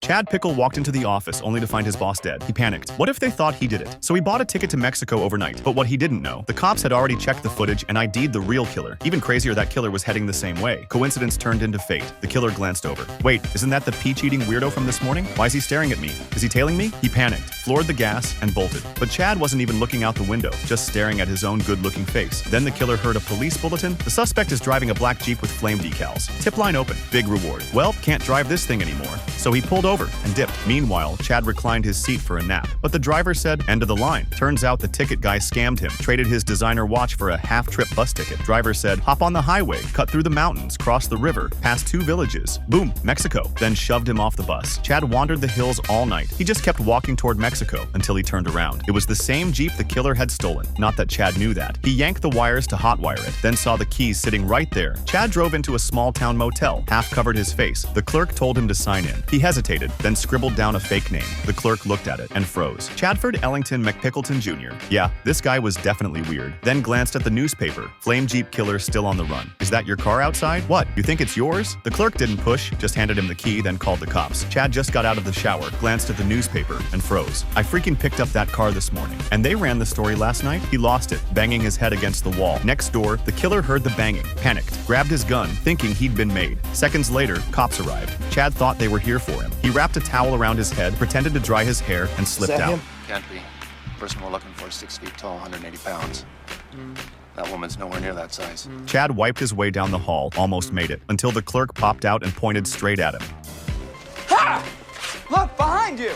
Chad Pickle walked into the office only to find his boss dead. He panicked. What if they thought he did it? So he bought a ticket to Mexico overnight. But what he didn't know, the cops had already checked the footage and ID'd the real killer. Even crazier, that killer was heading the same way. Coincidence turned into fate. The killer glanced over. Wait, isn't that the peach-eating weirdo from this morning? Why is he staring at me? Is he tailing me? He panicked, floored the gas, and bolted. But Chad wasn't even looking out the window, just staring at his own good-looking face. Then the killer heard a police bulletin. The suspect is driving a black Jeep with flame decals. Tip line open. Big reward. Well, can't drive this thing anymore. So he pulled over and dipped. Meanwhile, Chad reclined his seat for a nap. But the driver said, end of the line. Turns out the ticket guy scammed him, traded his designer watch for a half-trip bus ticket. Driver said, hop on the highway, cut through the mountains, cross the river, past 2 villages. Boom, Mexico. Then shoved him off the bus. Chad wandered the hills all night. He just kept walking toward Mexico until he turned around. It was the same Jeep the killer had stolen. Not that Chad knew that. He yanked the wires to hotwire it, then saw the keys sitting right there. Chad drove into a small-town motel, half covered his face. The clerk told him to sign in. He hesitated, then scribbled down a fake name. The clerk looked at it and froze. Chadford Ellington McPickleton Jr. Yeah, this guy was definitely weird. Then glanced at the newspaper. Flame Jeep killer still on the run. Is that your car outside? What, you think it's yours? The clerk didn't push, just handed him the key, then called the cops. Chad just got out of the shower, glanced at the newspaper, and froze. I freaking picked up that car this morning. And they ran the story last night? He lost it, banging his head against the wall. Next door, the killer heard the banging, panicked, grabbed his gun, thinking he'd been made. Seconds later, cops arrived. Chad thought they were here for him. He wrapped a towel around his head, pretended to dry his hair, and slipped out. Him? Can't be. The person we're looking for is 6 feet tall, 180 pounds. That woman's nowhere near that size. Chad wiped his way down the hall, almost made it, until the clerk popped out and pointed straight at him. Ha! Look, behind you!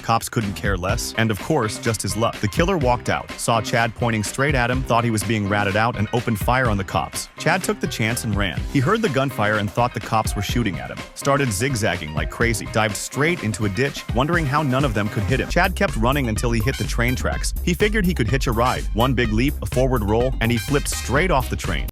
Cops couldn't care less, and of course, just his luck. The killer walked out, saw Chad pointing straight at him, thought he was being ratted out, and opened fire on the cops. Chad took the chance and ran. He heard the gunfire and thought the cops were shooting at him. Started zigzagging like crazy, dived straight into a ditch, wondering how none of them could hit him. Chad kept running until he hit the train tracks. He figured he could hitch a ride. One big leap, a forward roll, and he flipped straight off the train.